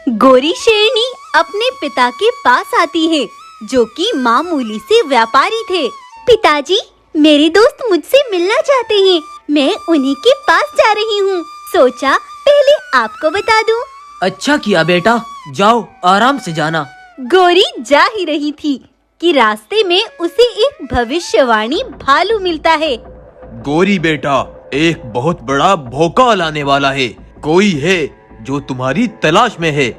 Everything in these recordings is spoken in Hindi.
गोरी शेरनी अपने पिता के पास आती है, जो कि मामूली से व्यापारी थे। पिताजी, मेरे दोस्त मुझसे मिलना चाहते हैं। मैं उन्हीं के पास जा रही हूँ। सोचा पहले आपको बता दूँ। अच्छा किया बेटा, जाओ आराम से जाना। गोरी जा ही रही थी कि रास्ते में उसे एक भविष्यवाणी भालू मिलता है। गोरी बेटा, एक बहुत बड़ा भौकाल आने वाला है। कोई है जो तुम्हारी तलाश में है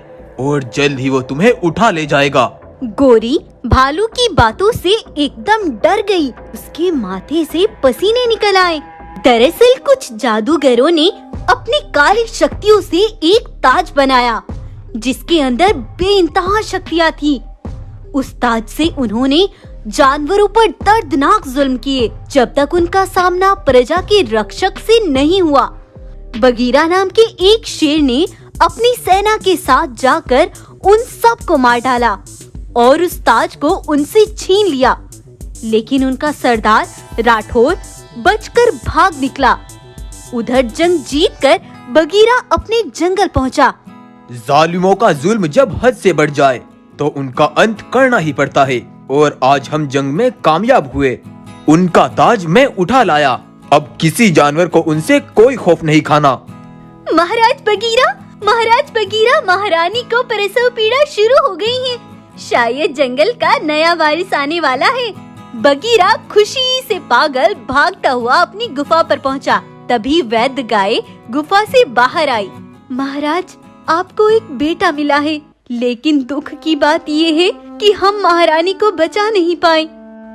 और जल्द ही वो तुम्हें उठा ले जाएगा। गोरी भालू की बातों से एकदम डर गई। उसके माथे से पसीने निकल आए। दरअसल कुछ जादूगरों ने अपनी काली शक्तियों से एक ताज बनाया, जिसके अंदर बेइंतहा शक्तियाँ थी। उस ताज से उन्होंने जानवरों पर दर्दनाक जुल्म किए, जब तक उनका सामना प्रजा के रक्षक से नहीं हुआ। बगीरा नाम के एक शेर ने अपनी सेना के साथ जाकर उन सब को मार डाला और उस ताज को उनसे छीन लिया। लेकिन उनका सरदार राठौर बचकर भाग निकला। उधर जंग जीतकर बगीरा अपने जंगल पहुंचा। जालिमों का जुल्म जब हद से बढ़ जाए तो उनका अंत करना ही पड़ता है, और आज हम जंग में कामयाब हुए। उनका ताज मैं उठा लाया। अब किसी जानवर को उनसे कोई खौफ नहीं खाना। महाराज बगीरा, महारानी को प्रसव पीड़ा शुरू हो गई है। शायद जंगल का नया वारिस आने वाला है। बगीरा खुशी से पागल भागता हुआ अपनी गुफा पर पहुंचा। तभी वैद्य गाय गुफा से बाहर आई। महाराज, आपको एक बेटा मिला है, लेकिन दुख की बात ये है कि हम महारानी को बचा नहीं पाए।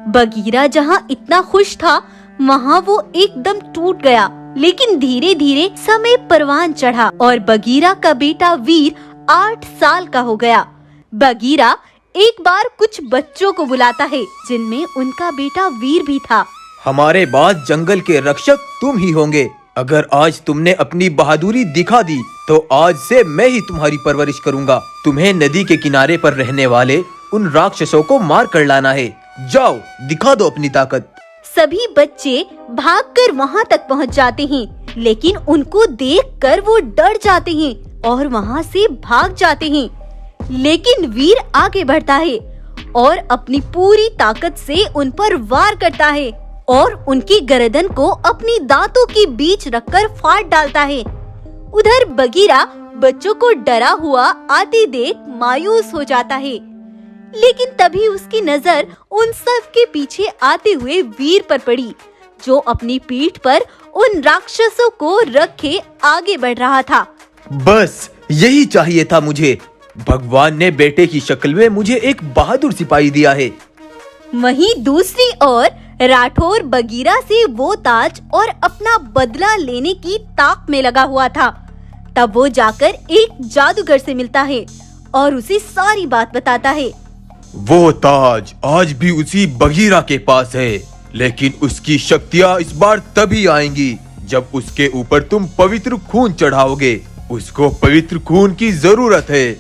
बगीरा जहाँ इतना खुश था, वहाँ वो एकदम टूट गया। लेकिन धीरे धीरे समय परवान चढ़ा और बगीरा का बेटा वीर 8 साल का हो गया। बगीरा एक बार कुछ बच्चों को बुलाता है, जिनमें उनका बेटा वीर भी था। हमारे बाद जंगल के रक्षक तुम ही होंगे। अगर आज तुमने अपनी बहादुरी दिखा दी तो आज से मैं ही तुम्हारी परवरिश करूंगा। तुम्हें नदी के किनारे पर रहने वाले उन राक्षसों को मार कर लाना है। जाओ, दिखा दो अपनी ताकत। सभी बच्चे भागकर वहाँ तक पहुँच जाते हैं, लेकिन उनको देखकर वो डर जाते हैं और वहाँ से भाग जाते हैं। लेकिन वीर आगे बढ़ता है और अपनी पूरी ताकत से उन पर वार करता है और उनकी गर्दन को अपनी दांतों के बीच रखकर फाड़ डालता है। उधर बगीरा बच्चों को डरा हुआ आते देख मायूस हो जाता है। लेकिन तभी उसकी नजर उन सब के पीछे आते हुए वीर पर पड़ी, जो अपनी पीठ पर उन राक्षसों को रखे आगे बढ़ रहा था। बस यही चाहिए था मुझे। भगवान ने बेटे की शक्ल में मुझे एक बहादुर सिपाही दिया है। वहीं दूसरी ओर राठौर बगीरा से वो ताज और अपना बदला लेने की ताक में लगा हुआ था। तब वो जाकर एक जादूगर से मिलता है और उसे सारी बात बताता है। वो ताज आज भी उसी बगीरा के पास है, लेकिन उसकी शक्तियाँ इस बार तभी आएंगी जब उसके ऊपर तुम पवित्र खून चढ़ाओगे। उसको पवित्र खून की जरूरत है।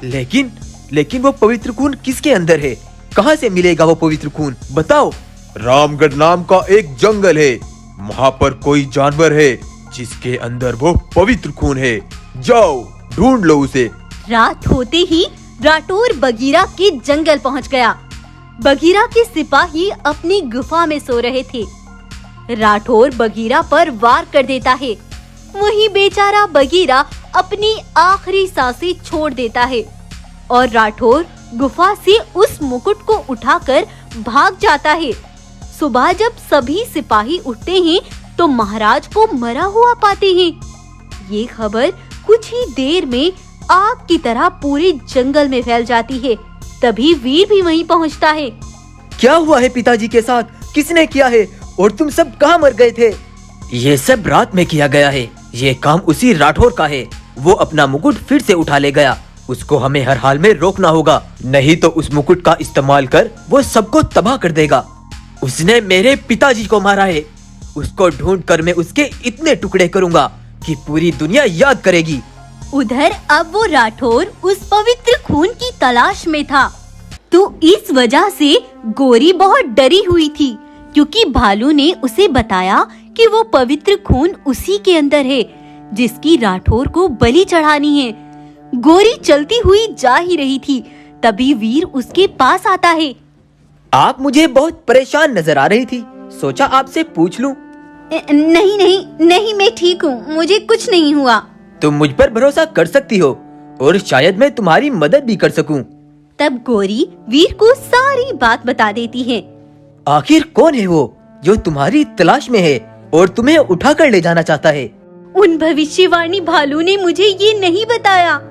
लेकिन वो पवित्र खून किसके अंदर है? कहाँ से मिलेगा वो पवित्र खून? बताओ। रामगढ़ नाम का एक जंगल है। वहाँ पर कोई जानवर है जिसके अंदर वो पवित्र खून है। जाओ, ढूंढ लो उसे। रात होते ही राठौर बगीरा के जंगल पहुँच गया। बगीरा के सिपाही अपनी गुफा में सो रहे थे। राठौर बगीरा पर वार कर देता है। वहीं बेचारा बगीरा अपनी आखिरी सांसें छोड़ देता है और राठौर गुफा से उस मुकुट को उठाकर भाग जाता है। सुबह जब सभी सिपाही उठते हैं तो महाराज को मरा हुआ पाते हैं। ये खबर कुछ ही देर में आग की तरह पूरे जंगल में फैल जाती है। तभी वीर भी वहीं पहुंचता है। क्या हुआ है पिताजी के साथ? किसने किया है? और तुम सब कहाँ मर गए थे? ये सब रात में किया गया है। ये काम उसी राठौर का है। वो अपना मुकुट फिर से उठा ले गया। उसको हमें हर हाल में रोकना होगा, नहीं तो उस मुकुट का इस्तेमाल कर वो सबको तबाह कर देगा। उसने मेरे पिताजी को मारा है। उसको ढूंढकर मैं उसके इतने टुकड़े करूंगा कि पूरी दुनिया याद करेगी। उधर अब वो राठौर उस पवित्र खून की तलाश में था, तो इस वजह से गोरी बहुत डरी हुई थी, क्योंकि भालू ने उसे बताया कि वो पवित्र खून उसी के अंदर है जिसकी राठौर को बलि चढ़ानी है। गोरी चलती हुई जा ही रही थी, तभी वीर उसके पास आता है। आप मुझे बहुत परेशान नजर आ रही थी, सोचा आपसे पूछ लूं। नहीं नहीं नहीं, मैं ठीक हूँ, मुझे कुछ नहीं हुआ। तुम मुझ पर भरोसा कर सकती हो और शायद मैं तुम्हारी मदद भी कर सकूं। तब गोरी वीर को सारी बात बता देती है। आखिर कौन है वो जो तुम्हारी तलाश में है और तुम्हें उठा कर ले जाना चाहता है? उन भविष्यवाणी भालू ने मुझे ये नहीं बताया।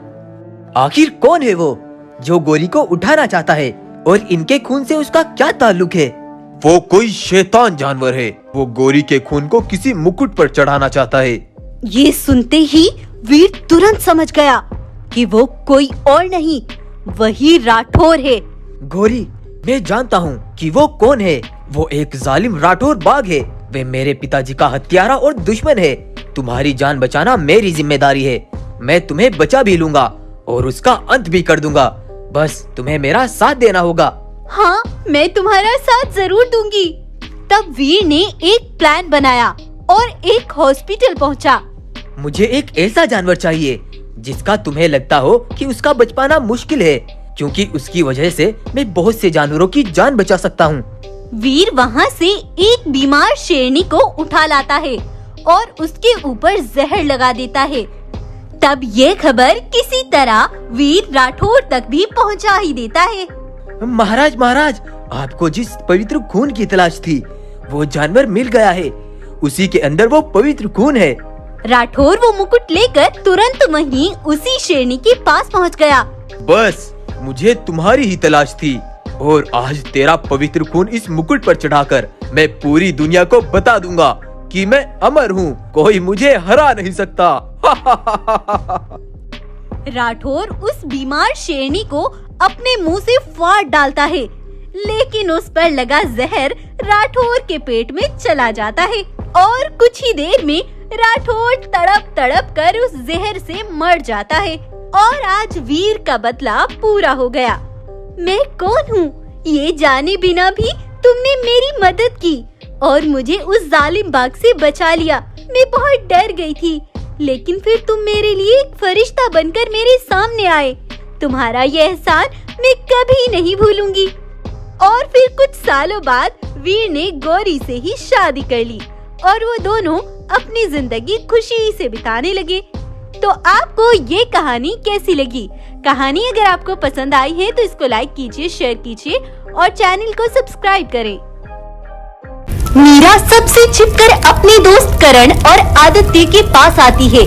आखिर कौन है वो जो गोरी को उठाना चाहता है और इनके खून से उसका क्या ताल्लुक है? वो कोई शैतान जानवर है। वो गोरी के खून को किसी मुकुट पर चढ़ाना चाहता है। ये सुनते ही वीर तुरंत समझ गया कि वो कोई और नहीं, वही राठौर है। गोरी, मैं जानता हूँ कि वो कौन है। वो एक जालिम राठौर बाघ है। वे मेरे पिताजी का हत्यारा और दुश्मन है। तुम्हारी जान बचाना मेरी जिम्मेदारी है। मैं तुम्हें बचा भी लूंगा और उसका अंत भी कर दूंगा। बस तुम्हें मेरा साथ देना होगा। हाँ, मैं तुम्हारा साथ जरूर दूंगी। तब वीर ने एक प्लान बनाया और एक हॉस्पिटल पहुंचा। मुझे एक ऐसा जानवर चाहिए जिसका तुम्हें लगता हो कि उसका बच पाना मुश्किल है, क्योंकि उसकी वजह से मैं बहुत से जानवरों की जान बचा सकता हूँ। वीर वहाँ से एक बीमार शेरनी को उठा लाता है और उसके ऊपर जहर लगा देता है। तब ये खबर किसी तरह वीर राठौर तक भी पहुँचा ही देता है। महाराज महाराज, आपको जिस पवित्र खून की तलाश थी वो जानवर मिल गया है। उसी के अंदर वो पवित्र खून है। राठौर वो मुकुट लेकर तुरंत वहीं उसी शेरनी के पास पहुंच गया। बस मुझे तुम्हारी ही तलाश थी और आज तेरा पवित्र खून इस मुकुट पर चढ़ाकर मैं पूरी दुनिया को बता दूंगा कि मैं अमर हूँ। कोई मुझे हरा नहीं सकता। राठौर उस बीमार शेरनी को अपने मुंह से फाड़ डालता है, लेकिन उस पर लगा जहर राठौर के पेट में चला जाता है और कुछ ही देर में राठौर तड़प तड़प कर उस जहर से मर जाता है। और आज वीर का बदला पूरा हो गया। मैं कौन हूँ ये जाने बिना भी तुमने मेरी मदद की और मुझे उस जालिम बाघ से बचा लिया। मैं बहुत डर गई थी, लेकिन फिर तुम मेरे लिए एक फरिश्ता बनकर मेरे सामने आए। तुम्हारा यह एहसान मैं कभी नहीं भूलूंगी। और फिर कुछ सालों बाद वीर ने गौरी से ही शादी कर ली और वो दोनों अपनी जिंदगी खुशी से बिताने लगे। तो आपको ये कहानी कैसी लगी? कहानी अगर आपको पसंद आई है तो इसको लाइक कीजिए, शेयर कीजिए और चैनल को सब्सक्राइब करें। मीरा सबसे छिपकर अपने दोस्त करण और आदित्य के पास आती है।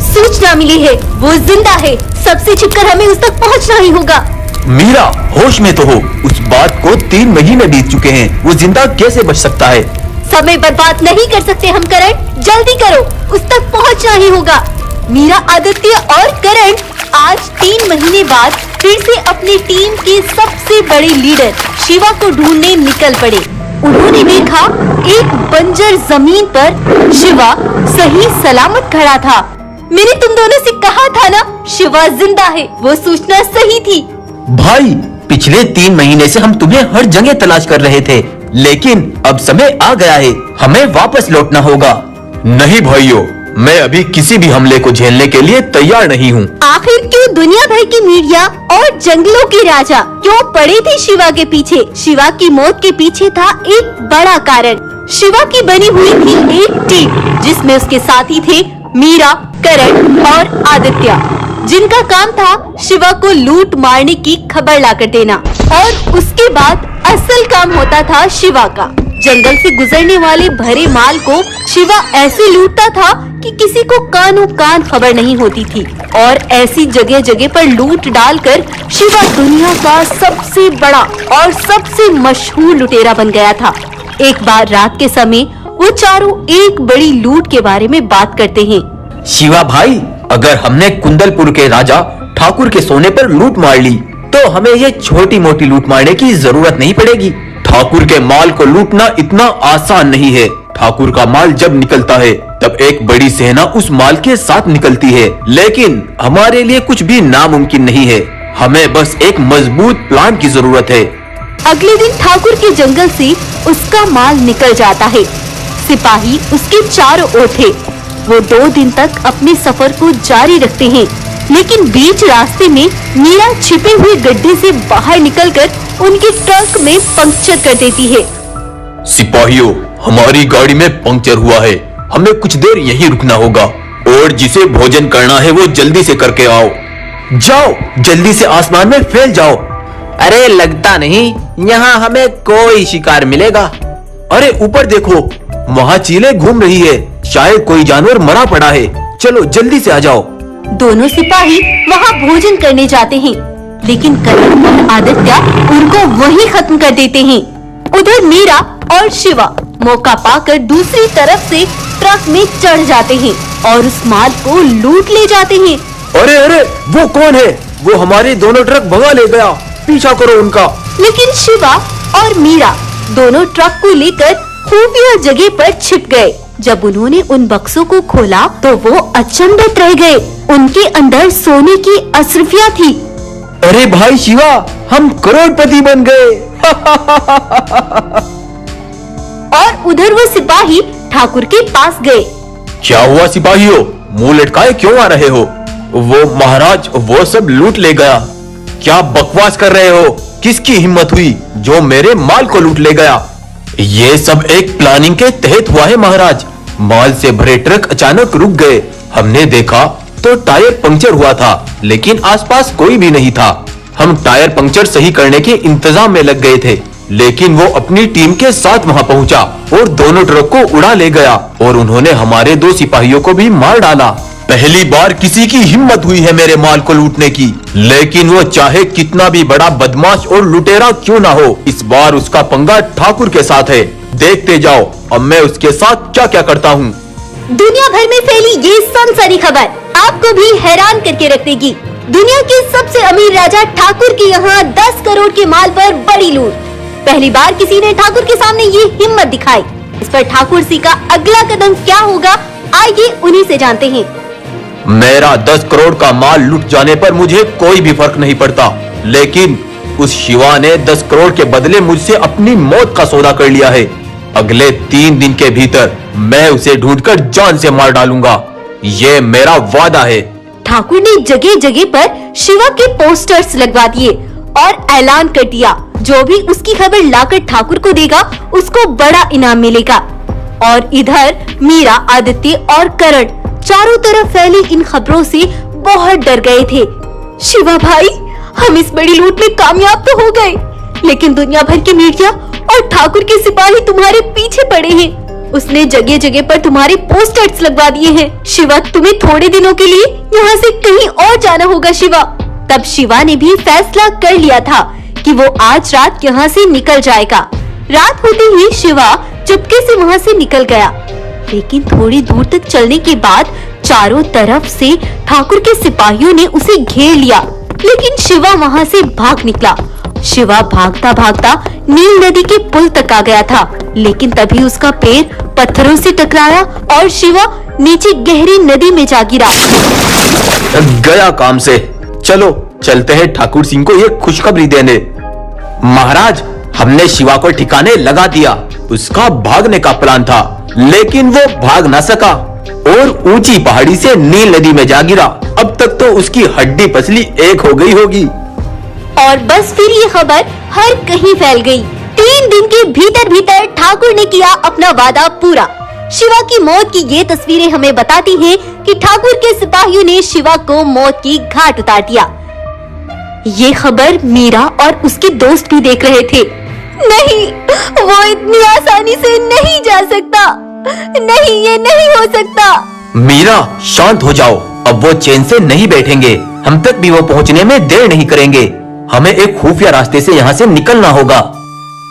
सूचना मिली है, वो जिंदा है। सबसे छिपकर हमें उस तक पहुंचना ही होगा। मीरा, होश में तो हो। उस बात को 3 महीने बीत चुके हैं। वो जिंदा कैसे बच सकता है? समय बर्बाद नहीं कर सकते हम करण, जल्दी करो, उस तक पहुंचना ही होगा। मीरा, आदित्य और करण आज 3 महीने बाद फिर से अपनी टीम के सबसे बड़े लीडर शिवा को ढूंढने निकल पड़े। उन्होंने देखा एक बंजर जमीन पर शिवा सही सलामत खड़ा था। मैंने तुम दोनों से कहा था ना, शिवा जिंदा है। वो सूचना सही थी। भाई, पिछले 3 महीने से हम तुम्हें हर जगह तलाश कर रहे थे, लेकिन अब समय आ गया है, हमें वापस लौटना होगा। नहीं भाइयों, मैं अभी किसी भी हमले को झेलने के लिए तैयार नहीं हूँ। आखिर क्यों दुनिया भर की मीडिया और जंगलों के राजा क्यों पड़े थे शिवा के पीछे? शिवा की मौत के पीछे था एक बड़ा कारण। शिवा की बनी हुई थी एक टीम जिसमें उसके साथी थे मीरा, करण और आदित्य, जिनका काम था शिवा को लूट मारने की खबर लाकर देना। और उसके बाद असल काम होता था शिवा का। जंगल से गुजरने वाले भरे माल को शिवा ऐसे लूटता था कि किसी को कानों कान खबर नहीं होती थी। और ऐसी जगह जगह पर लूट डालकर शिवा दुनिया का सबसे बड़ा और सबसे मशहूर लुटेरा बन गया था। एक बार रात के समय वो चारों एक बड़ी लूट के बारे में बात करते हैं। शिवा भाई, अगर हमने कुंदलपुर के राजा ठाकुर के सोने पर लूट मार ली तो हमें ये छोटी मोटी लूट मारने की जरूरत नहीं पड़ेगी। ठाकुर के माल को लूटना इतना आसान नहीं है। ठाकुर का माल जब निकलता है तब एक बड़ी सेना उस माल के साथ निकलती है, लेकिन हमारे लिए कुछ भी नामुमकिन नहीं है। हमें बस एक मजबूत प्लान की जरूरत है। अगले दिन ठाकुर के जंगल से उसका माल निकल जाता है। सिपाही उसके चारों ओर थे। वो 2 दिन तक अपने सफर को जारी रखते हैं। लेकिन बीच रास्ते में मीरा छिपे हुए गड्ढे से बाहर निकलकर उनके ट्रक में पंक्चर कर देती है। सिपाहियों, हमारी गाड़ी में पंक्चर हुआ है, हमें कुछ देर यहीं रुकना होगा और जिसे भोजन करना है वो जल्दी से करके आओ। जाओ, जल्दी से आसमान में फैल जाओ। अरे लगता नहीं यहाँ हमें कोई शिकार मिलेगा। अरे ऊपर देखो, वहाँ चीलें घूम रही है, शायद कोई जानवर मरा पड़ा है। चलो जल्दी से आ जाओ। दोनों सिपाही वहाँ भोजन करने जाते हैं, लेकिन करण और आदित्य उनको वहीं खत्म कर देते हैं। उधर मीरा और शिवा मौका पाकर दूसरी तरफ से ट्रक में चढ़ जाते हैं और उस माल को लूट ले जाते हैं। अरे अरे, वो कौन है? वो हमारे दोनों ट्रक भगा ले गया, पीछा करो उनका। लेकिन शिवा और मीरा दोनों ट्रक को लेकर खुफिया जगह पर छिप गए। जब उन्होंने उन बक्सों को खोला तो वो अचंभित रह गए। उनके अंदर सोने की अशरफियां थी। अरे भाई शिवा, हम करोड़पति बन गए। और उधर वो सिपाही ठाकुर के पास गए। क्या हुआ सिपाहियों, मुंह लटकाए क्यों आ रहे हो? वो महाराज वो सब लूट ले गया। क्या बकवास कर रहे हो? किसकी हिम्मत हुई जो मेरे माल को लूट ले गया? ये सब एक प्लानिंग के तहत हुआ है महाराज। माल से भरे ट्रक अचानक रुक गए। हमने देखा तो टायर पंक्चर हुआ था, लेकिन आसपास कोई भी नहीं था। हम टायर पंक्चर सही करने के इंतजाम में लग गए थे, लेकिन वो अपनी टीम के साथ वहां पहुंचा और दोनों ट्रक को उड़ा ले गया और उन्होंने हमारे 2 सिपाहियों को भी मार डाला। पहली बार किसी की हिम्मत हुई है मेरे माल को लूटने की, लेकिन वो चाहे कितना भी बड़ा बदमाश और लुटेरा क्यों ना हो, इस बार उसका पंगा ठाकुर के साथ है। देखते जाओ अब मैं उसके साथ क्या क्या करता हूँ। दुनिया भर में फैली ये सनसनी खबर आपको भी हैरान करके रख देगी। दुनिया के सबसे अमीर राजा ठाकुर के यहाँ 10 करोड़ के माल पर बड़ी लूट। पहली बार किसी ने ठाकुर के सामने ये हिम्मत दिखाई। इस पर ठाकुर सिंह का अगला कदम क्या होगा, आइए उन्हीं से जानते हैं। मेरा 10 करोड़ का माल लुट जाने पर मुझे कोई भी फर्क नहीं पड़ता, लेकिन उस शिवा ने 10 करोड़ के बदले मुझसे अपनी मौत का सौदा कर लिया है। अगले 3 दिन के भीतर मैं उसे ढूंढकर जान से मार डालूंगा, ये मेरा वादा है। ठाकुर ने जगह जगह पर शिवा के पोस्टर्स लगवा दिए और ऐलान कर दिया, जो भी उसकी खबर लाकर ठाकुर को देगा उसको बड़ा इनाम मिलेगा। और इधर मीरा, आदित्य और करण चारों तरफ फैली इन खबरों से बहुत डर गए थे। शिवा भाई, हम इस बड़ी लूट में कामयाब तो हो गए, लेकिन दुनिया भर की मीडिया और ठाकुर के सिपाही तुम्हारे पीछे पड़े हैं। उसने जगह जगह पर तुम्हारे पोस्टर्स लगवा दिए हैं। शिवा, तुम्हें थोड़े दिनों के लिए यहाँ से कहीं और जाना होगा शिवा। तब शिवा ने भी फैसला कर लिया था कि वो आज रात यहाँ से निकल जाएगा। रात होते ही शिवा चुपके से वहाँ से निकल गया, लेकिन थोड़ी दूर तक चलने के बाद चारों तरफ से ठाकुर के सिपाहियों ने उसे घेर लिया, लेकिन शिवा वहाँ से भाग निकला। शिवा भागता भागता नील नदी के पुल तक आ गया था, लेकिन तभी उसका पैर पत्थरों से टकराया और शिवा नीचे गहरी नदी में जा गिरा। गया काम से। चलो चलते हैं ठाकुर सिंह को ये खुशखबरी देने। महाराज, हमने शिवा को ठिकाने लगा दिया। उसका भागने का प्लान था, लेकिन वो भाग न सका और ऊंची पहाड़ी से नील नदी में जा गिरा। अब तक तो उसकी हड्डी पसली एक हो गई होगी। और बस फिर ये खबर हर कहीं फैल गई। 3 दिन के भीतर भीतर ठाकुर ने किया अपना वादा पूरा। शिवा की मौत की ये तस्वीरें हमें बताती हैं कि ठाकुर के सिपाहियों ने शिवा को मौत की घाट उतार दिया। ये खबर मीरा और उसके दोस्त भी देख रहे थे। नहीं, वो इतनी आसानी से नहीं जा सकता। नहीं, ये नहीं हो सकता। मीरा, शांत हो जाओ। अब वो चैन से नहीं बैठेंगे। हम तक भी वो पहुंचने में देर नहीं करेंगे। हमें एक खुफिया रास्ते से यहाँ से निकलना होगा।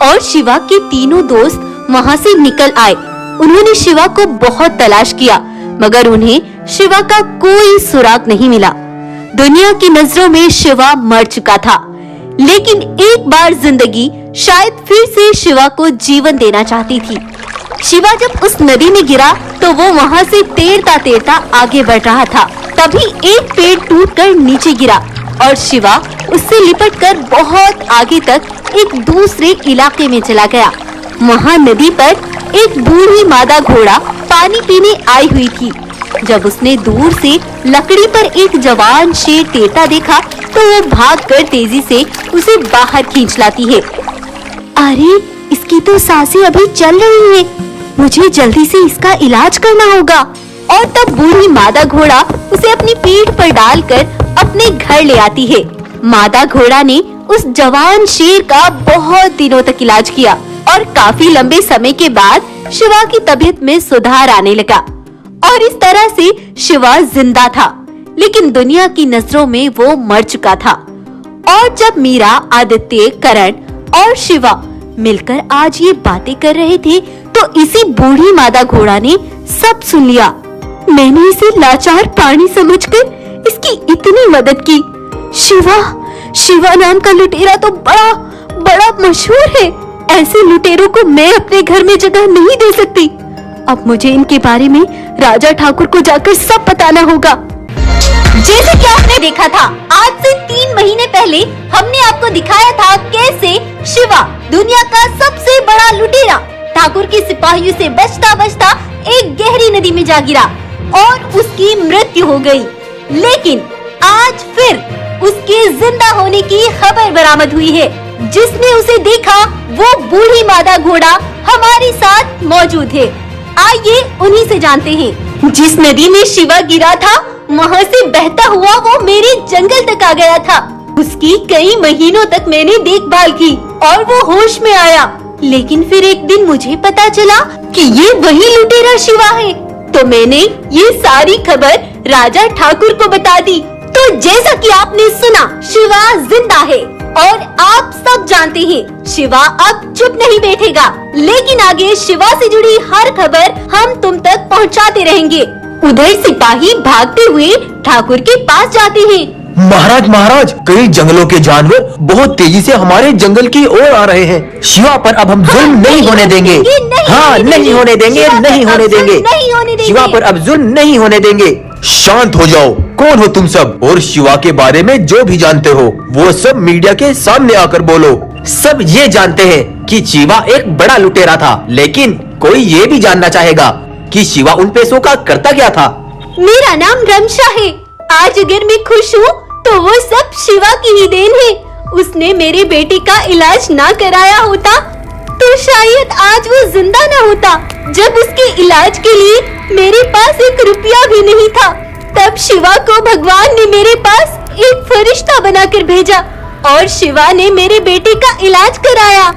और शिवा के तीनों दोस्त वहाँ से निकल आए। उन्होंने शिवा को बहुत तलाश किया, मगर उन्हें शिवा का कोई सुराग नहीं मिला। दुनिया की नजरों में शिवा मर चुका था, लेकिन एक बार जिंदगी शायद फिर से शिवा को जीवन देना चाहती थी। शिवा जब उस नदी में गिरा तो वो वहाँ से तैरता तैरता आगे बढ़ रहा था। तभी एक पेड़ टूटकर नीचे गिरा और शिवा उससे लिपटकर बहुत आगे तक एक दूसरे इलाके में चला गया। वहाँ नदी पर एक बूढ़ी मादा घोड़ा पानी पीने आई हुई थी। जब उसने दूर से लकड़ी पर एक जवान शेर तैरता देखा तो वो भागकर तेजी से उसे बाहर खींच लाती है। अरे, इसकी तो सांसें अभी चल रही हैं। मुझे जल्दी से इसका इलाज करना होगा। और तब बूढ़ी मादा घोड़ा उसे अपनी पीठ पर डालकर अपने घर ले आती है। मादा घोड़ा ने उस जवान शेर का बहुत दिनों तक इलाज किया और काफी लंबे समय के बाद शिवा की तबीयत में सुधार आने लगा और इस तरह से शिवा जिंदा था, लेकिन दुनिया की नजरों में वो मर चुका था। और जब मीरा, आदित्य, करण और शिवा मिलकर आज ये बातें कर रहे थे तो इसी बूढ़ी मादा घोड़ा ने सब सुन लिया। मैंने इसे लाचार प्राणी समझकर इसकी इतनी मदद की। शिवा नाम का लुटेरा तो बड़ा मशहूर है। ऐसे लुटेरों को मैं अपने घर में जगह नहीं दे सकती। अब मुझे इनके बारे में राजा ठाकुर को जाकर सब बताना होगा। जैसे कि आपने देखा था, आज से 3 महीने पहले हमने आपको दिखाया था कैसे शिवा, दुनिया का सबसे बड़ा लुटेरा, ठाकुर के सिपाहियों से बचता एक गहरी नदी में जा गिरा और उसकी मृत्यु हो गई। लेकिन आज फिर उसके जिंदा होने की खबर बरामद हुई है। जिसने उसे देखा वो बूढ़ी मादा घोड़ा हमारे साथ मौजूद है। आइए उन्हीं से जानते हैं। जिस नदी में शिवा गिरा था वहाँ से बहता हुआ वो मेरे जंगल तक आ गया था। उसकी कई महीनों तक मैंने देखभाल की और वो होश में आया। लेकिन फिर एक दिन मुझे पता चला कि ये वही लुटेरा शिवा है। तो मैंने ये सारी खबर राजा ठाकुर को बता दी। तो जैसा कि आपने सुना, शिवा जिंदा है और आप सब जानते हैं शिवा अब चुप नहीं बैठेगा, लेकिन आगे शिवा से जुड़ी हर खबर हम तुम तक पहुंचाते रहेंगे। उधर सिपाही भागते हुए ठाकुर के पास जाते हैं। महाराज, कई जंगलों के जानवर बहुत तेजी से हमारे जंगल की ओर आ रहे हैं। शिवा पर अब हम जुल्म नहीं होने देंगे। हाँ, नहीं होने देंगे। शिवा पर अब जुल्म नहीं होने देंगे। शांत हो जाओ। कौन हो तुम सब? और शिवा के बारे में जो भी जानते हो वो सब मीडिया के सामने आकर बोलो। सब ये जानते हैं कि शिवा एक बड़ा लुटेरा था, लेकिन कोई ये भी जानना चाहेगा कि शिवा उन पैसों का करता क्या था। मेरा नाम रमशा है। आज अगर मैं खुश हूँ तो वो सब शिवा की ही देन है। उसने मेरे बेटे का इलाज ना कराया होता तो शायद आज वो जिंदा ना होता। जब उसके इलाज के लिए मेरे पास 1 रुपया भी नहीं था, तब शिवा को भगवान ने मेरे पास एक फरिश्ता बनाकर भेजा और शिवा ने मेरे बेटे का इलाज कराया।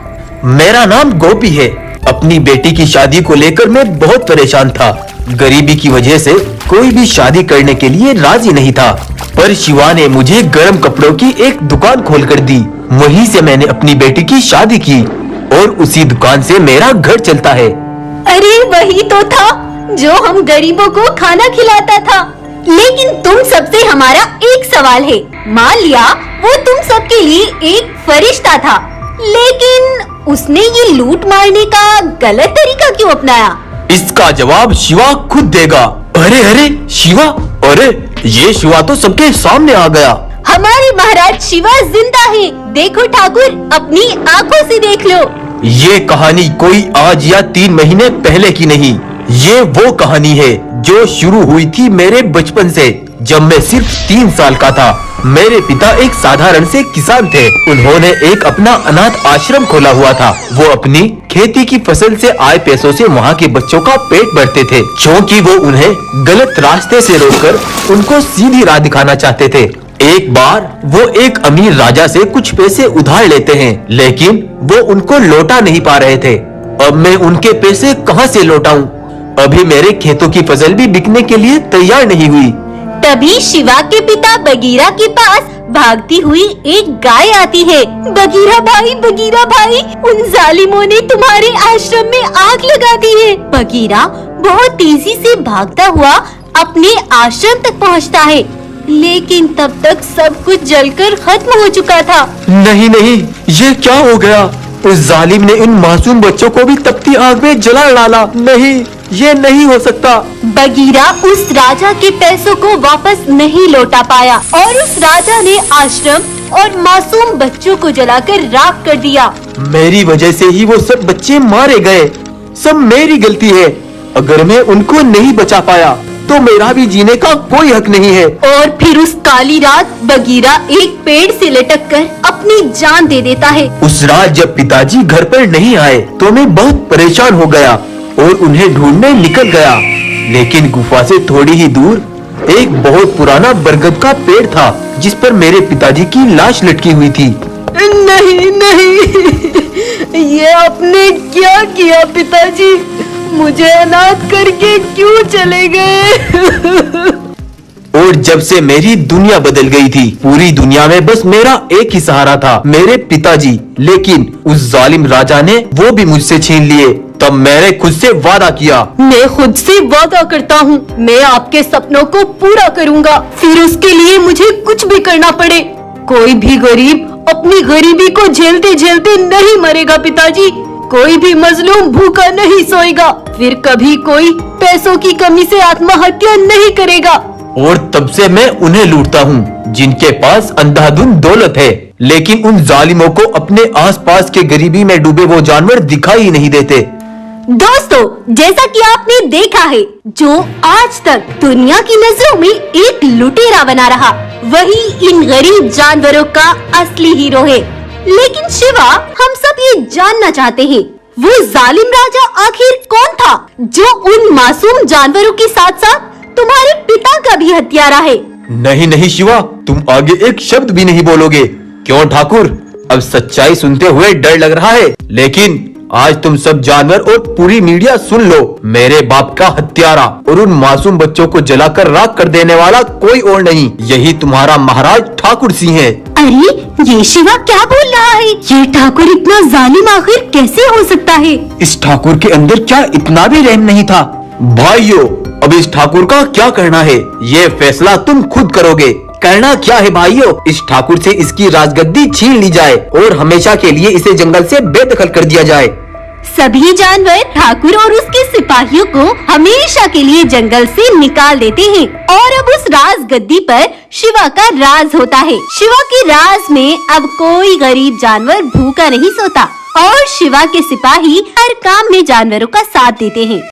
मेरा नाम गोपी है। अपनी बेटी की शादी को लेकर मैं बहुत परेशान था। गरीबी की वजह से कोई भी शादी करने के लिए राजी नहीं था, पर शिवा ने मुझे गर्म कपड़ों की एक दुकान खोलकर दी। वहीं से मैंने अपनी बेटी की शादी की और उसी दुकान से मेरा घर चलता है। अरे वही तो था जो हम गरीबों को खाना खिलाता था। लेकिन तुम सबसे हमारा एक सवाल है। मान लिया वो तुम सबके लिए एक फरिश्ता था, लेकिन उसने ये लूट मारने का गलत तरीका क्यों अपनाया? इसका जवाब शिवा खुद देगा। अरे शिवा, अरे ये शिवा तो सबके सामने आ गया। हमारे महाराज शिवा जिंदा है। देखो ठाकुर, अपनी आंखों से देख लो। ये कहानी कोई आज या 3 महीने पहले की नहीं, ये वो कहानी है जो शुरू हुई थी मेरे बचपन से, जब मैं सिर्फ 3 साल का था। मेरे पिता एक साधारण से किसान थे। उन्होंने एक अपना अनाथ आश्रम खोला हुआ था। वो अपनी खेती की फसल से आए पैसों से वहाँ के बच्चों का पेट भरते थे, क्योंकि वो उन्हें गलत रास्ते से रोककर उनको सीधी राह दिखाना चाहते थे। एक बार वो एक अमीर राजा से कुछ पैसे उधार लेते हैं, लेकिन वो उनको लौटा नहीं पा रहे थे। अब मैं उनके पैसे कहाँ से लौटाऊं? अभी मेरे खेतों की फसल भी बिकने के लिए तैयार नहीं हुई। तभी शिवा के पिता बगीरा के पास भागती हुई एक गाय आती है। बगीरा भाई, उन जालिमों ने तुम्हारे आश्रम में आग लगा दी है। बगीरा बहुत तेजी से भागता हुआ अपने आश्रम तक पहुंचता है, लेकिन तब तक सब कुछ जलकर खत्म हो चुका था। नहीं, ये क्या हो गया? उस जालिम ने इन मासूम बच्चों को भी तपती आग में जला डाला। नहीं, ये नहीं हो सकता। बगीरा उस राजा के पैसों को वापस नहीं लौटा पाया और उस राजा ने आश्रम और मासूम बच्चों को जलाकर राख कर दिया। मेरी वजह से ही वो सब बच्चे मारे गए। सब मेरी गलती है। अगर मैं उनको नहीं बचा पाया तो मेरा भी जीने का कोई हक नहीं है। और फिर उस काली रात बगीरा एक पेड़ से लटक कर अपनी जान दे देता है। उस रात जब पिताजी घर पर नहीं आए तो मैं बहुत परेशान हो गया और उन्हें ढूंढने निकल गया। लेकिन गुफा से थोड़ी ही दूर एक बहुत पुराना बरगद का पेड़ था जिस पर मेरे पिताजी की लाश लटकी हुई थी। नहीं नहीं, ये आपने क्या किया पिताजी? मुझे अनाथ करके क्यों चले गए? और जब से मेरी दुनिया बदल गई थी, पूरी दुनिया में बस मेरा एक ही सहारा था, मेरे पिताजी। लेकिन उस जालिम राजा ने वो भी मुझसे छीन लिए। तब मैंने खुद से वादा किया, मैं खुद से वादा करता हूँ, मैं आपके सपनों को पूरा करूँगा, फिर उसके लिए मुझे कुछ भी करना पड़े। कोई भी गरीब अपनी गरीबी को झेलते झेलते नहीं मरेगा पिताजी। कोई भी मजलूम भूखा नहीं सोएगा। फिर कभी कोई पैसों की कमी से आत्महत्या नहीं करेगा। और तब से मैं उन्हें लूटता हूँ जिनके पास अंधाधुंध दौलत है, लेकिन उन जालिमों को अपने आसपास के गरीबी में डूबे वो जानवर दिखाई ही नहीं देते। दोस्तों, जैसा कि आपने देखा है, जो आज तक दुनिया की नजरों में एक लुटेरा बना रहा, वही इन गरीब जानवरों का असली हीरो है। लेकिन शिवा, हम सब ये जानना चाहते हैं, वो जालिम राजा आखिर कौन था जो उन मासूम जानवरों के साथ साथ तुम्हारे पिता का भी हत्यारा है? नहीं नहीं शिवा, तुम आगे एक शब्द भी नहीं बोलोगे। क्यों ठाकुर? अब सच्चाई सुनते हुए डर लग रहा है, लेकिन आज तुम सब जानवर और पूरी मीडिया सुन लो, मेरे बाप का हत्यारा और उन मासूम बच्चों को जलाकर राख कर देने वाला कोई और नहीं, यही तुम्हारा महाराज ठाकुर सिंह है। अरे ये शिवा क्या बोल रहा है? ये ठाकुर इतना जालिम आखिर कैसे हो सकता है? इस ठाकुर के अंदर क्या इतना भी रहम नहीं था? भाइयों, अब इस ठाकुर का क्या करना है, ये फैसला तुम खुद करोगे। करना क्या है भाइयों? इस ठाकुर से इसकी राजगद्दी छीन ली जाए और हमेशा के लिए इसे जंगल से बेदखल कर दिया जाए। सभी जानवर ठाकुर और उसके सिपाहियों को हमेशा के लिए जंगल से निकाल देते हैं और अब उस राजगद्दी पर शिवा का राज होता है। शिवा के राज में अब कोई गरीब जानवर भूखा नहीं सोता और शिवा के सिपाही हर काम में जानवरों का साथ देते हैं।